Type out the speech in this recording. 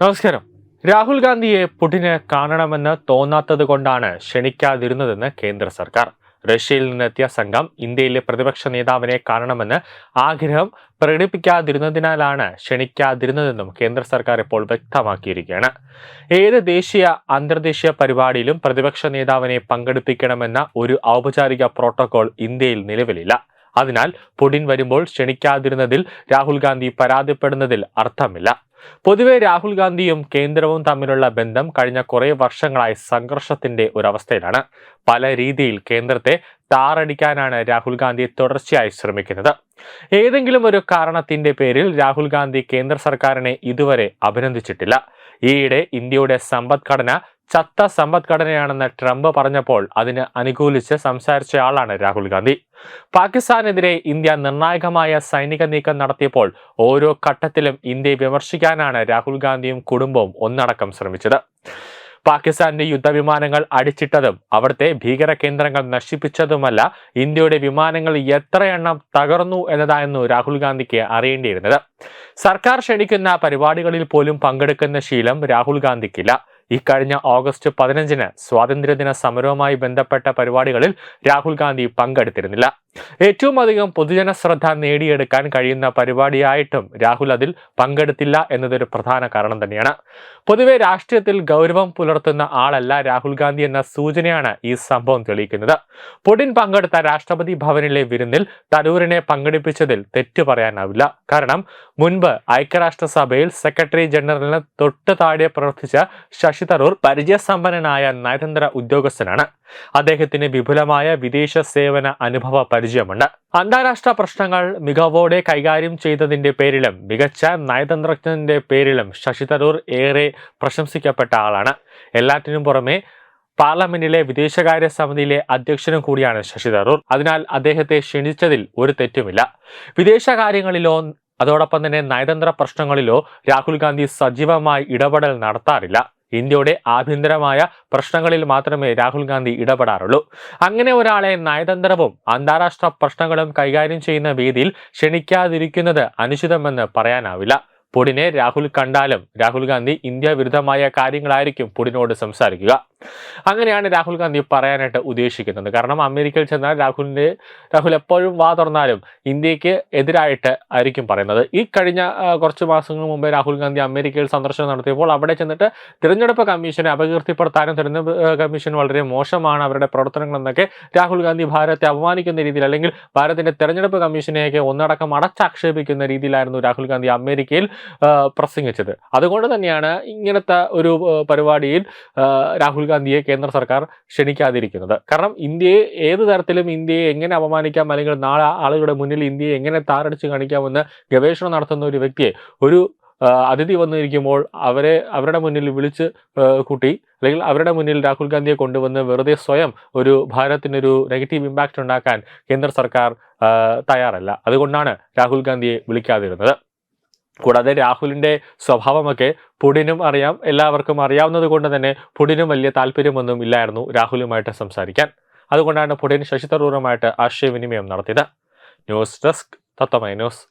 നമസ്കാരം. രാഹുൽ ഗാന്ധിയെ പുടിന് കാണണമെന്ന് തോന്നാത്തത് കൊണ്ടാണ് ക്ഷണിക്കാതിരുന്നതെന്ന് കേന്ദ്ര സർക്കാർ. റഷ്യയിൽ നിന്നെത്തിയ സംഘം ഇന്ത്യയിലെ പ്രതിപക്ഷ നേതാവിനെ കാണണമെന്ന് ആഗ്രഹം പ്രകടിപ്പിക്കാതിരുന്നതിനാലാണ് ക്ഷണിക്കാതിരുന്നതെന്നും കേന്ദ്ര സർക്കാർ ഇപ്പോൾ വ്യക്തമാക്കിയിരിക്കുകയാണ്. ഏത് ദേശീയ അന്തർദേശീയ പരിപാടിയിലും പ്രതിപക്ഷ നേതാവിനെ പങ്കെടുപ്പിക്കണമെന്ന ഒരു ഔപചാരിക പ്രോട്ടോകോൾ ഇന്ത്യയിൽ നിലവിലില്ല. അതിനാൽ പുടിൻ വരുമ്പോൾ ക്ഷണിക്കാതിരുന്നതിൽ രാഹുൽ ഗാന്ധി പരാതിപ്പെടുന്നതിൽ അർത്ഥമില്ല. പൊതുവെ രാഹുൽ ഗാന്ധിയും കേന്ദ്രവും തമ്മിലുള്ള ബന്ധം കഴിഞ്ഞ കുറേ വർഷങ്ങളായി സംഘർഷത്തിന്റെ ഒരവസ്ഥയിലാണ്. പല രീതിയിൽ കേന്ദ്രത്തെ താറടിക്കാനാണ് രാഹുൽ ഗാന്ധി തുടർച്ചയായി ശ്രമിക്കുന്നത്. ഏതെങ്കിലും ഒരു കാരണത്തിന്റെ പേരിൽ രാഹുൽ ഗാന്ധി കേന്ദ്ര സർക്കാരിനെ ഇതുവരെ അഭിനന്ദിച്ചിട്ടില്ല. ഈയിടെ ഇന്ത്യയുടെ സമ്പദ്ഘടന ചത്ത സമ്പദ്ഘടനയാണെന്ന് ട്രംപ് പറഞ്ഞപ്പോൾ അതിന് അനുകൂലിച്ച് സംസാരിച്ചയാളാണ് രാഹുൽ ഗാന്ധി. പാകിസ്ഥാനെതിരെ ഇന്ത്യ നിർണായകമായ സൈനിക നീക്കം നടത്തിയപ്പോൾ ഓരോ ഘട്ടത്തിലും ഇന്ത്യയെ വിമർശിക്കാനാണ് രാഹുൽ ഗാന്ധിയും കുടുംബവും ഒന്നടക്കം ശ്രമിച്ചത്. പാകിസ്ഥാന്റെ യുദ്ധവിമാനങ്ങൾ അടിച്ചിട്ടതും അവിടുത്തെ ഭീകര കേന്ദ്രങ്ങൾ നശിപ്പിച്ചതുമല്ല, ഇന്ത്യയുടെ വിമാനങ്ങൾ എത്ര എണ്ണം തകർന്നു എന്നതായിരുന്നു രാഹുൽ ഗാന്ധിക്ക് അറിയേണ്ടിയിരുന്നത്. സർക്കാർ ക്ഷണിക്കുന്ന പരിപാടികളിൽ പോലും പങ്കെടുക്കുന്ന ശീലം രാഹുൽ ഗാന്ധിക്കില്ല. ഇക്കഴിഞ്ഞ ഓഗസ്റ്റ് 15 സ്വാതന്ത്ര്യദിന സമരവുമായി ബന്ധപ്പെട്ട പരിപാടികളിൽ രാഹുൽ ഗാന്ധി പങ്കെടുത്തിരുന്നില്ല. ഏറ്റവും അധികം പൊതുജന ശ്രദ്ധ നേടിയെടുക്കാൻ കഴിയുന്ന പരിപാടിയായിട്ടും രാഹുൽ അതിൽ പങ്കെടുത്തില്ല എന്നതൊരു പ്രധാന കാരണം തന്നെയാണ്. പൊതുവെ രാഷ്ട്രീയത്തിൽ ഗൗരവം പുലർത്തുന്ന ആളല്ല രാഹുൽ ഗാന്ധി എന്ന സൂചനയാണ് ഈ സംഭവം തെളിയിക്കുന്നത്. പുടിൻ പങ്കെടുത്ത രാഷ്ട്രപതി ഭവനിലെ വിരുന്നിൽ തരൂരിനെ പങ്കെടുപ്പിച്ചതിൽ തെറ്റു പറയാനാവില്ല. കാരണം മുൻപ് ഐക്യരാഷ്ട്രസഭയിൽ സെക്രട്ടറി ജനറലിന് തൊട്ട് താഴെ പ്രവർത്തിച്ച ശശി തരൂർ പരിചയസമ്പന്നനായ നയതന്ത്ര ഉദ്യോഗസ്ഥനാണ്. അദ്ദേഹത്തിന് വിപുലമായ വിദേശ സേവന അനുഭവ പരിചയമുണ്ട്. അന്താരാഷ്ട്ര പ്രശ്നങ്ങൾ മികവോടെ കൈകാര്യം ചെയ്തതിന്റെ പേരിലും മികച്ച നയതന്ത്രജ്ഞന്റെ പേരിലും ശശി തരൂർ ഏറെ പ്രശംസിക്കപ്പെട്ട ആളാണ്. എല്ലാറ്റിനും പുറമെ പാർലമെന്റിലെ വിദേശകാര്യ സമിതിയിലെ അധ്യക്ഷനും കൂടിയാണ് ശശി തരൂർ. അതിനാൽ അദ്ദേഹത്തെ ക്ഷണിച്ചതിൽ ഒരു തെറ്റുമില്ല. വിദേശകാര്യങ്ങളിലോ അതോടൊപ്പം തന്നെ നയതന്ത്ര പ്രശ്നങ്ങളിലോ രാഹുൽ ഗാന്ധി സജീവമായി ഇടപെടൽ നടത്താറില്ല. ഇന്ത്യയുടെ ആഭ്യന്തരമായ പ്രശ്നങ്ങളിൽ മാത്രമേ രാഹുൽ ഗാന്ധി ഇടപെടാറുള്ളൂ. അങ്ങനെ ഒരാളെ നയതന്ത്രവും അന്താരാഷ്ട്ര പ്രശ്നങ്ങളും കൈകാര്യം ചെയ്യുന്ന വേദിയിൽ ക്ഷണിക്കാതിരിക്കുന്നത് അനുചിതമെന്ന് പറയാനാവില്ല. പുടിനെ രാഹുൽ കണ്ടാലും രാഹുൽ ഗാന്ധി ഇന്ത്യ വിരുദ്ധമായ കാര്യങ്ങളായിരിക്കും പുടിനോട് സംസാരിക്കുക. അങ്ങനെയാണ് രാഹുൽ ഗാന്ധി പറയാനായിട്ട് ഉദ്ദേശിക്കുന്നത്. കാരണം അമേരിക്കയിൽ ചെന്നാൽ രാഹുൽ എപ്പോഴും വാ തുറന്നാലും ഇന്ത്യക്ക് എതിരായിട്ട് ആയിരിക്കും പറയുന്നത്. ഈ കഴിഞ്ഞ കുറച്ച് മാസങ്ങൾ മുമ്പ് രാഹുൽ ഗാന്ധി അമേരിക്കയിൽ സന്ദർശനം നടത്തിയപ്പോൾ അവിടെ ചെന്നിട്ട് തിരഞ്ഞെടുപ്പ് കമ്മീഷനെ അപകീർത്തിപ്പെടുത്താനും തിരഞ്ഞെടുപ്പ് കമ്മീഷൻ വളരെ മോശമാണ് അവരുടെ പ്രവർത്തനങ്ങൾ എന്നൊക്കെ രാഹുൽ ഗാന്ധി ഭാരതത്തെ അപമാനിക്കുന്ന രീതിയിൽ അല്ലെങ്കിൽ ഭാരതത്തിന്റെ തെരഞ്ഞെടുപ്പ് കമ്മീഷനെയൊക്കെ ഒന്നടക്കം അടച്ചാക്ഷേപിക്കുന്ന രീതിയിലായിരുന്നു രാഹുൽ ഗാന്ധി അമേരിക്കയിൽ പ്രസംഗിച്ചത്. അതുകൊണ്ട് തന്നെയാണ് ഇങ്ങനത്തെ ഒരു പരിപാടിയിൽ രാഹുൽ ഗാന്ധിയെ കേന്ദ്ര സർക്കാർ ക്ഷണിക്കാതിരിക്കുന്നത്. കാരണം ഏത് തരത്തിലും ഇന്ത്യയെ എങ്ങനെ അപമാനിക്കാം അല്ലെങ്കിൽ നാളെ ആളുകളുടെ മുന്നിൽ ഇന്ത്യയെ എങ്ങനെ താറടിച്ച് കാണിക്കാമെന്ന് ഗവേഷണം നടത്തുന്ന ഒരു വ്യക്തിയെ ഒരു അതിഥി വന്നിരിക്കുമ്പോൾ അവരുടെ മുന്നിൽ വിളിച്ച് കൂട്ടി അല്ലെങ്കിൽ അവരുടെ മുന്നിൽ രാഹുൽ ഗാന്ധിയെ കൊണ്ടുവന്ന് വെറുതെ സ്വയം ഒരു ഭാരതത്തിനൊരു നെഗറ്റീവ് ഇമ്പാക്റ്റ് ഉണ്ടാക്കാൻ കേന്ദ്ര സർക്കാർ തയ്യാറല്ല. അതുകൊണ്ടാണ് രാഹുൽ ഗാന്ധിയെ വിളിക്കാതിരുന്നത്. കൂടാതെ രാഹുലിന്റെ സ്വഭാവമൊക്കെ പുടിനും അറിയാം, എല്ലാവർക്കും അറിയാവുന്നത് കൊണ്ട് തന്നെ പുടിനും വലിയ താല്പര്യമൊന്നും ഇല്ലായിരുന്നു രാഹുലുമായിട്ട് സംസാരിക്കാൻ. അതുകൊണ്ടാണ് പുടിൻ ശശി തരൂറുമായിട്ട് ആശയവിനിമയം നടത്തിയത്. ന്യൂസ് ഡെസ്ക് തത്വമൈ ന്യൂസ്.